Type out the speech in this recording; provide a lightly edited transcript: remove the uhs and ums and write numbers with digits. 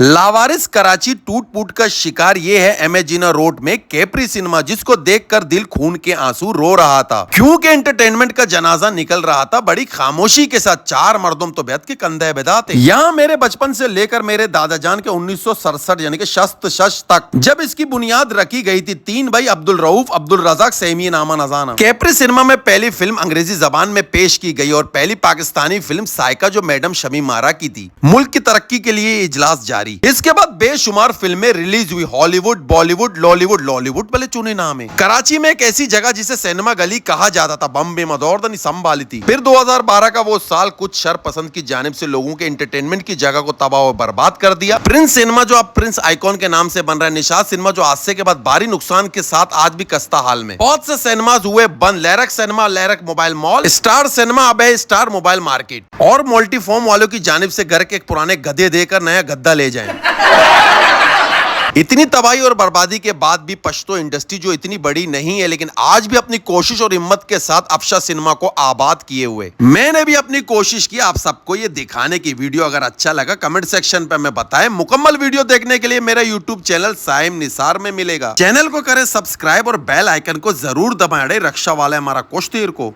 लावारिस कराची टूट फूट का शिकार ये है एमेजिना रोड में कैप्री सिनेमा, जिसको देखकर दिल खून के आंसू रो रहा था, क्योंकि एंटरटेनमेंट का जनाजा निकल रहा था बड़ी खामोशी के साथ। चार मर्दों तो बेहद के कंधे बेदा थे। यहाँ मेरे बचपन से लेकर मेरे दादाजान के 1967 यानी कि शस्त शश तक जब इसकी बुनियाद रखी गई थी, तीन भाई अब्दुल रऊफ, अब्दुल रजाक, सैमी नामा नजाना। कैप्री सिनेमा में पहली फिल्म अंग्रेजी जबान में पेश की गई और पहली पाकिस्तानी फिल्म साइका जो मैडम शमी मारा की थी। मुल्क की तरक्की के लिए इजलास जारी। इसके बाद बेशुमार फिल्में रिलीज हुई, हॉलीवुड, बॉलीवुड, लॉलीवुड भले चुने नाम है। कराची में एक ऐसी जगह जिसे सिनेमा गली कहा जाता था, बम्बे मदौर संभाली थी। फिर 2012 का वो साल कुछ शर पसंद की जानिब से लोगों के एंटरटेनमेंट की जगह को तबाह और बर्बाद कर दिया। प्रिंस सिनेमा जो अब प्रिंस आइकॉन के नाम से बन रहा है, निशाद सिनेमा जो हादसे के बाद भारी नुकसान के साथ आज भी कस्ता हाल में। बहुत से सिनेमाज हुए बंद, Lyric cinema, Lyric mobile mall, Star cinema अब है स्टार मोबाइल मार्केट। और मल्टीफॉर्म वालों की जानिब से घर के एक पुराने गधे देकर नया गद्दा ले जाएं। इतनी तबाही और बर्बादी के बाद भी पश्तो इंडस्ट्री जो इतनी बड़ी नहीं है, लेकिन आज भी अपनी कोशिश और हिम्मत के साथ अफशा सिनेमा को आबाद किए हुए। मैंने भी अपनी कोशिश की आप सबको ये दिखाने की। वीडियो अगर अच्छा लगा कमेंट सेक्शन पे हमें बताएं। मुकम्मल वीडियो देखने के लिए मेरा यूट्यूब चैनल साइम निसार में मिलेगा। चैनल को करें सब्सक्राइब और बेल आइकन को जरूर दबाएं। रक्षा वाला हमारा कुश्तीर को।